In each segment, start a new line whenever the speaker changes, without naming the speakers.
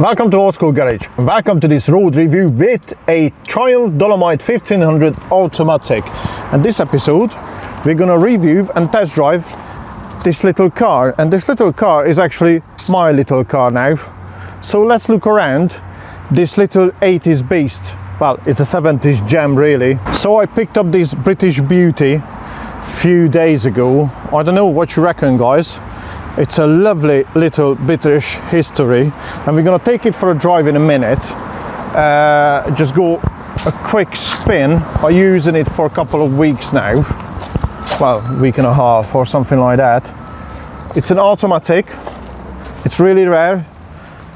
Welcome to Old School Garage. Welcome to this road review with a Triumph Dolomite 1500 automatic. And this episode we're gonna review and test drive this little car. And this little car is actually my little car now. So let's look around this little 80s beast. Well, it's a 70s gem really. So I picked up this British beauty a few days ago. I don't know what you reckon, guys. It's a lovely little British history, and we're gonna take it for a drive in a minute. Just go a quick spin. I'm using it for a couple of weeks now. Well, week and a half or something like that. It's an automatic. It's really rare.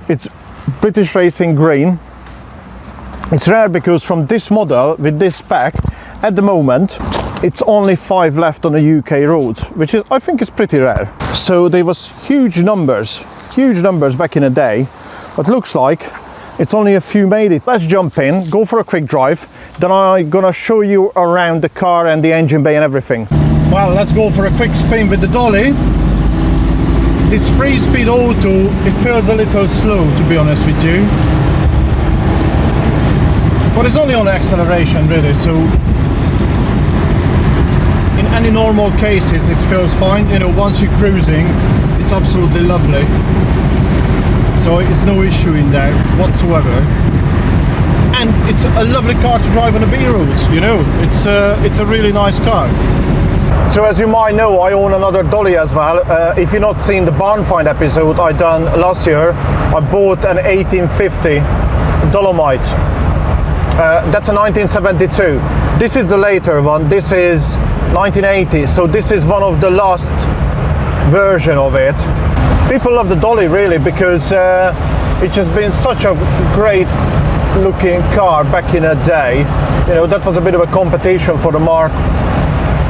It's British Racing green. It's rare because from this model with this spec, at the moment, it's only 5 left on the UK roads, which is, I think, is pretty rare. So there was huge numbers back in the day, but looks like it's only a few made it. Let's jump in, go for a quick drive, then I'm gonna show you around the car and the engine bay and everything. Well, let's go for a quick spin with the dolly. This 3-speed auto, it feels a little slow, to be honest with you. But it's only on acceleration really, so in any normal cases it feels fine. You know, once you're cruising, it's absolutely lovely. So it's no issue in there whatsoever. And it's a lovely car to drive on the B roads, you know. It's a really nice car. So as you might know, I own another dolly as well. If you've not seen the barn find episode I done last year, I bought an 1850 Dolomite. That's a 1972. This is the later one. This is 1980. So this is one of the last version of it. People love the dolly really because it's just been such a great looking car back in the day. You know, that was a bit of a competition for the Mark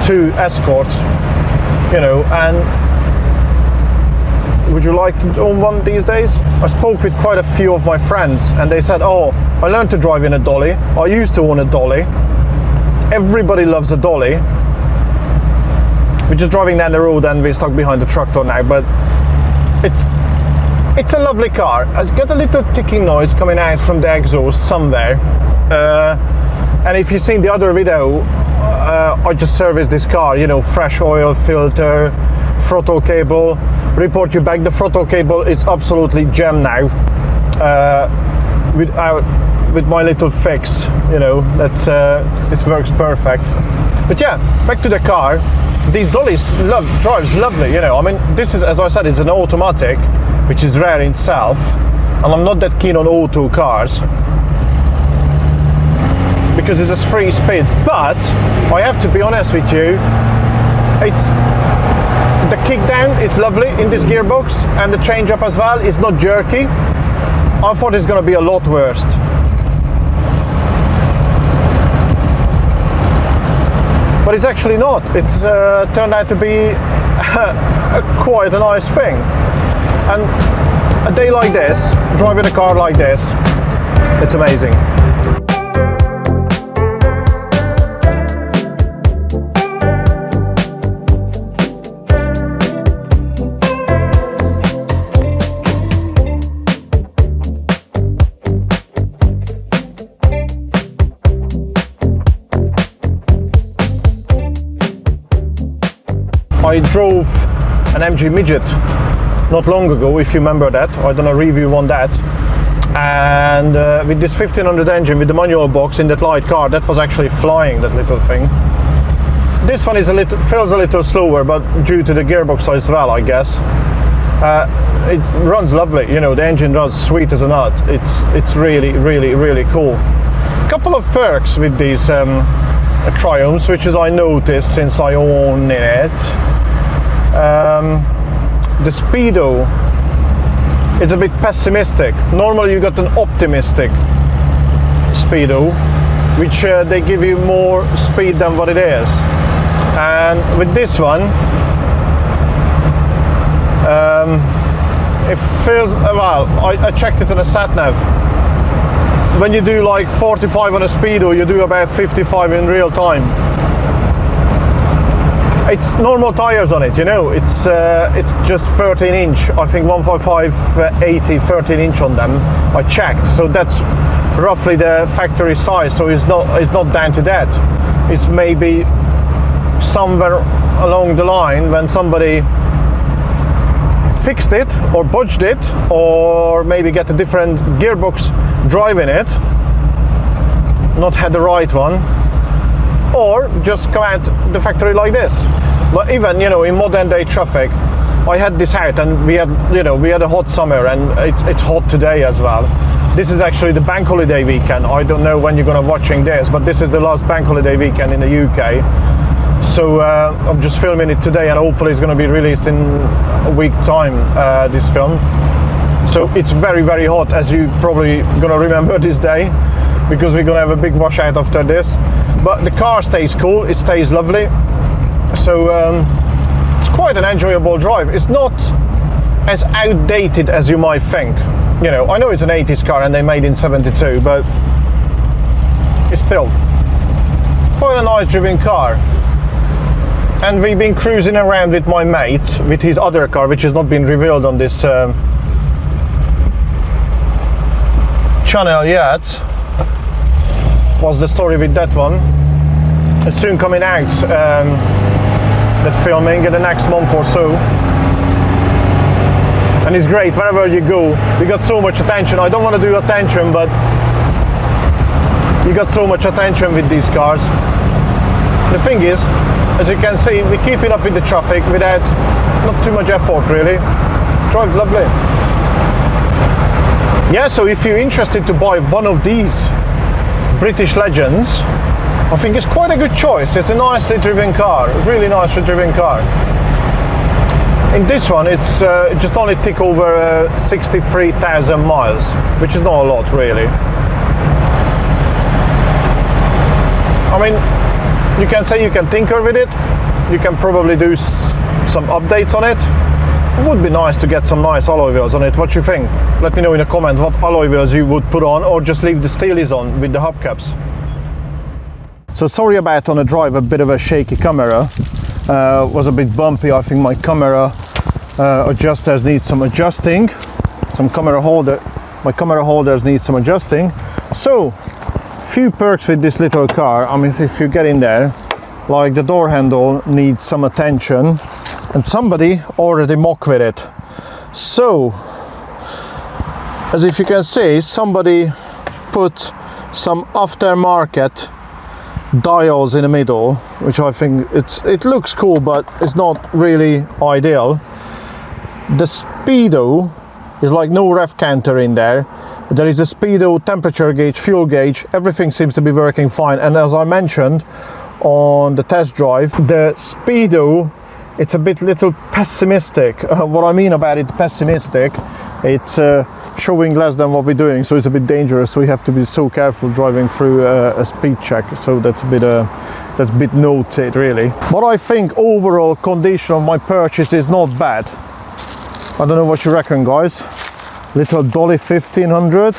II Escorts. You know, and would you like to own one these days? I spoke with quite a few of my friends and they said, oh, I learned to drive in a dolly. I used to own a dolly. Everybody loves a dolly. We're just driving down the road and we're stuck behind the tractor now, but it's a lovely car. I got a little ticking noise coming out from the exhaust somewhere. And if you've seen the other video, I just serviced this car, you know, fresh oil filter, throttle cable, report you back. The throttle cable is absolutely gem now. With my little fix, you know, that's it works perfect. But yeah, back to the car. These dollies drives lovely, you know. I mean, this is, as I said, it's an automatic, which is rare in itself, and I'm not that keen on auto cars because it's a 3-speed. But I have to be honest with you, it's the kickdown, it's lovely in this gearbox, and the change up as well is not jerky. I thought it's going to be a lot worse. But it's actually not. It's turned out to be quite a nice thing. And a day like this, driving a car like this, it's amazing. I drove an MG Midget not long ago, if you remember that. I done a review on that, and with this 1500 engine with the manual box in that light car, that was actually flying, that little thing. This one is feels a little slower, but due to the gearbox size as well, I guess. It runs lovely, you know, the engine runs sweet as a nut. It's really cool. A couple of perks with these Triumphs, which is I noticed since I own it. The speedo, it's a bit pessimistic. Normally you got an optimistic speedo, which they give you more speed than what it is. And with this one, it feels, well, I checked it on a sat nav. When you do like 45 on a speedo, you do about 55 in real time. It's normal tires on it, you know. It's just 13 inch. I think 155 80 13 inch on them. I checked, so that's roughly the factory size. So it's not down to that. It's maybe somewhere along the line when somebody fixed it or bodged it, or maybe get a different gearbox driving it, not had the right one, or just come out the factory like this. But even, you know, in modern day traffic, I had this out, and we had a hot summer, and it's hot today as well. This is actually the bank holiday weekend. I don't know when you're gonna watching this, but this is the last bank holiday weekend in the UK. So I'm just filming it today, and hopefully it's gonna be released in a week time, this film. So it's very, very hot, as you probably gonna remember this day, because we're gonna have a big washout after this. But the car stays cool, it stays lovely. So it's quite an enjoyable drive. It's not as outdated as you might think. You know, I know it's an 80s car and they made in 72, but it's still quite a nice driven car. And we've been cruising around with my mate, with his other car, which has not been revealed on this channel yet. What's the story with that one? It's soon coming out, that filming in the next month or so. And it's great, wherever you go, you got so much attention. I don't want to do attention, but you got so much attention with these cars. The thing is, as you can see, we keep it up with the traffic without not too much effort really. Drives lovely. Yeah, so if you're interested to buy one of these British legends, I think it's quite a good choice. It's a nicely driven car, really nicely driven car. In this one, it's just only tick over 63,000 miles, which is not a lot really. I mean, you can say you can tinker with it, you can probably do some updates on it. It would be nice to get some nice alloy wheels on it. What you think? Let me know in the comments what alloy wheels you would put on, or just leave the steelies on with the hubcaps. So sorry about on the drive, a bit of a shaky camera. Was a bit bumpy. I think my camera adjusters need some adjusting. My camera holders need some adjusting. So, few perks with this little car. I mean, if you get in there, like the door handle needs some attention, and somebody already mocked with it. So, as if you can see, somebody put some aftermarket dials in the middle, which I think it looks cool, but it's not really ideal. The speedo is like no ref counter in there. There is a speedo, temperature gauge, fuel gauge, everything seems to be working fine. And as I mentioned on the test drive, the speedo, it's a bit little pessimistic. What I mean about it pessimistic, it's showing less than what we're doing, so it's a bit dangerous. So we have to be so careful driving through a speed check. So that's a bit noted really. But I think overall condition of my purchase is not bad. I don't know what you reckon, guys. Little Dolly 1500,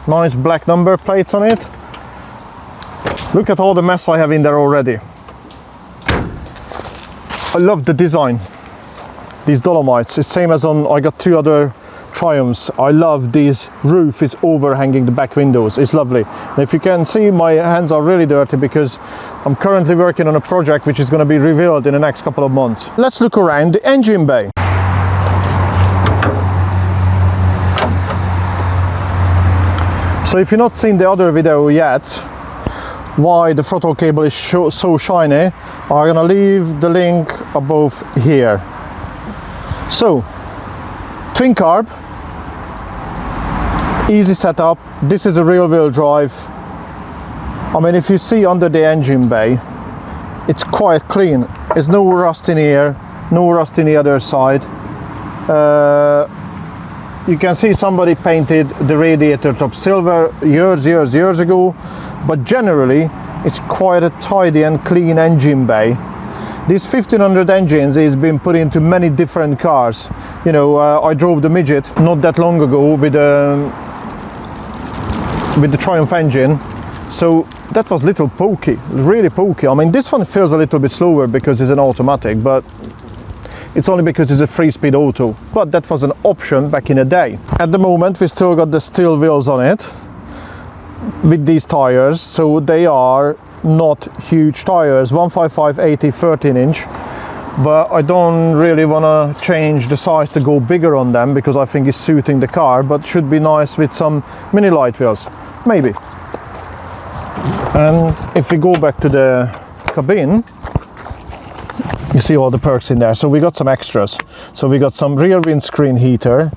nice black number plates on it. Look at all the mess I have in there already. I love the design. These Dolomites, it's same as on, I got two other Triumphs. I love this roof is overhanging the back windows. It's lovely. And if you can see, my hands are really dirty because I'm currently working on a project which is going to be revealed in the next couple of months. Let's look around the engine bay. So if you've not seen the other video yet, why the throttle cable is so shiny, I'm gonna leave the link above here. So, twin carb, easy setup. This is a rear wheel drive. I mean, if you see under the engine bay, it's quite clean. There's no rust in here, no rust in the other side. You can see somebody painted the radiator top silver years ago, but generally it's quite a tidy and clean engine bay. This 1500 engines has been put into many different cars. You know, I drove the Midget not that long ago with the Triumph engine, So that was little pokey, really pokey. I mean, this one feels a little bit slower because it's an automatic, but it's only because it's a 3-speed auto. But that was an option back in the day. At the moment, we still got the steel wheels on it with these tires, so they are not huge tires, 155/80 13-inch. But I don't really want to change the size to go bigger on them because I think it's suiting the car, but should be nice with some mini light wheels, maybe. And if we go back to the cabin, you see all the perks in there. So we got some extras. So we got some rear windscreen heater.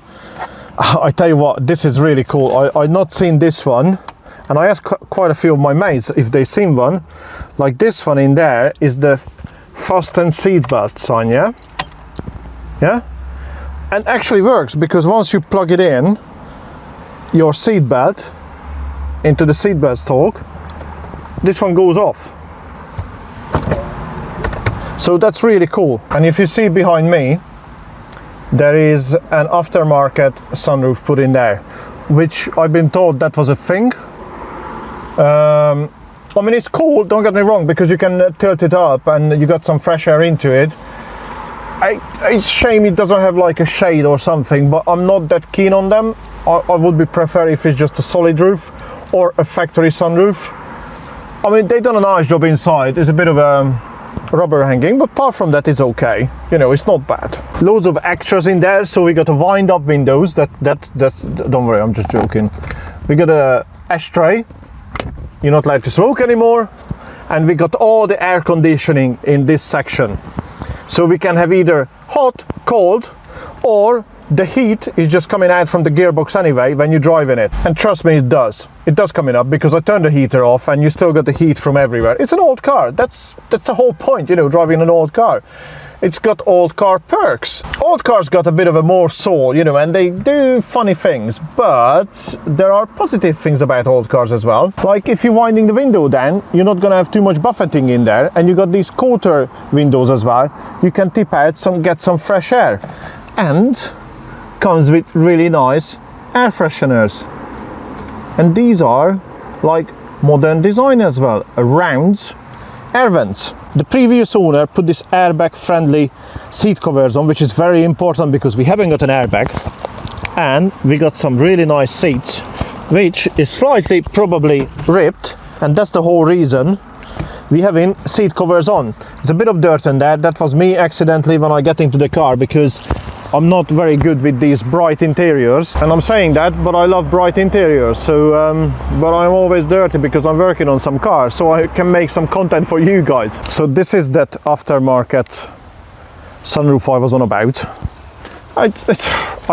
I tell you what, this is really cool. I've not seen this one, and I asked quite a few of my mates if they seen one. Like this one in there is the fasten seatbelt sign, yeah? Yeah? And actually works, because once you plug it in, your seatbelt, into the seatbelt stalk, this one goes off. So that's really cool. And if you see behind me, there is an aftermarket sunroof put in there, which I've been told that was a thing. I mean, it's cool, don't get me wrong, because you can tilt it up and you got some fresh air into it. It's a shame it doesn't have like a shade or something, but I'm not that keen on them. I would be prefer if it's just a solid roof or a factory sunroof. I mean, they've done a nice job inside. It's a bit of a rubber hanging, but apart from that, it's okay. You know, it's not bad. Loads of extras in there. So we got a wind up windows. That's don't worry, I'm just joking. We got a ashtray. You're not allowed to smoke anymore. And we got all the air conditioning in this section. So we can have either hot, cold, or the heat is just coming out from the gearbox anyway when you drive in it. And trust me, it does. It does coming up, because I turned the heater off and you still got the heat from everywhere. It's an old car. That's the whole point, you know, driving an old car. It's got old car perks. Old cars got a bit of a more soul, you know, and they do funny things, but there are positive things about old cars as well. Like if you're winding the window down, you're not gonna have too much buffeting in there, and you got these quarter windows as well. You can tip out get some fresh air, and comes with really nice air fresheners. And these are like modern design as well, rounds air vents. The previous owner put this airbag friendly seat covers on, which is very important because we haven't got an airbag, and we got some really nice seats, which is slightly probably ripped, and that's the whole reason we having seat covers on. There's a bit of dirt in there. That was me accidentally when I get into the car, because I'm not very good with these bright interiors, and I'm saying that, but I love bright interiors. So but I'm always dirty because I'm working on some cars, so I can make some content for you guys. So this is that aftermarket sunroof I was on about. I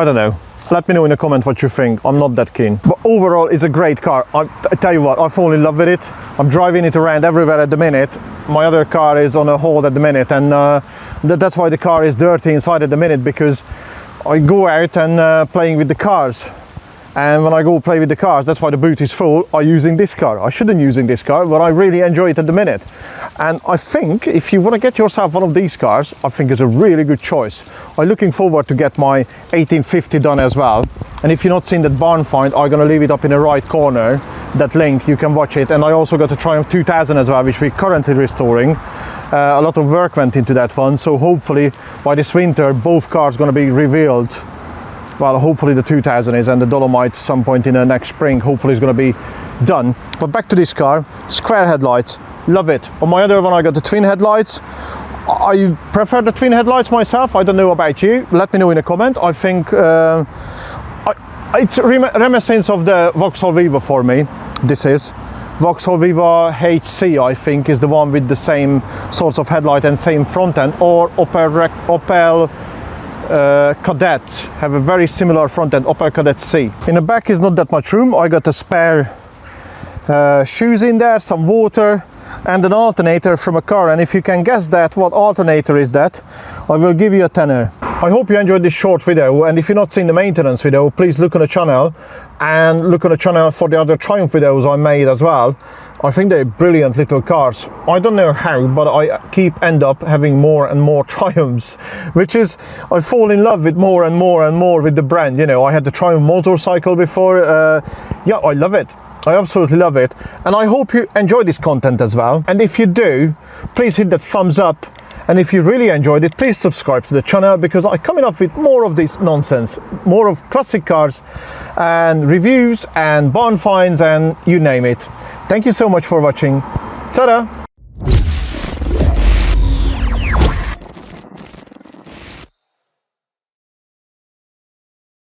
don't know, let me know in the comment what you think. I'm not that keen, but overall it's a great car. I tell you what, I fall in love with it. I'm driving it around everywhere at the minute. My other car is on a hold at the minute, and that's why the car is dirty inside at the minute, because I go out and playing with the cars, and when I go play with the cars, that's why the boot is full. I'm using this car. I shouldn't using this car, but I really enjoy it at the minute. And I think if you want to get yourself one of these cars, I think it's a really good choice. I'm looking forward to get my 1850 done as well. And if you're not seeing that barn find, I'm gonna leave it up in the right corner, that link, you can watch it. And I also got a Triumph 2000 as well, which we're currently restoring. A lot of work went into that one, so hopefully by this winter both cars gonna be revealed. Well, hopefully the 2000 is, and the Dolomite some point in the next spring hopefully is going to be done. But back to this car, square headlights, love it. On my other one I got the twin headlights. I prefer the twin headlights myself. I don't know about you, let me know in a comment. I think it's reminiscence of the Vauxhall Viva for me. This is Vauxhall Viva HC, I think, is the one with the same sorts of headlight and same front end, or Opel Kadett have a very similar front end, Opel Kadett C. In the back is not that much room. I got a spare shoes in there, some water, and an alternator from a car. And if you can guess that, what alternator is that, I will give you a tenner. I hope you enjoyed this short video, and if you're not seeing the maintenance video, please look on the channel, and look on the channel for the other Triumph videos I made as well. I think they're brilliant little cars. I don't know how, but I end up having more and more Triumphs, which is, I fall in love with more and more and more with the brand. You know, I had the Triumph motorcycle before. Yeah, I love it. I absolutely love it, and I hope you enjoy this content as well. And if you do, please hit that thumbs up. And if you really enjoyed it, please subscribe to the channel, because I'm coming up with more of this nonsense, more of classic cars and reviews and barn finds and you name it. Thank you so much for watching. Ta-da!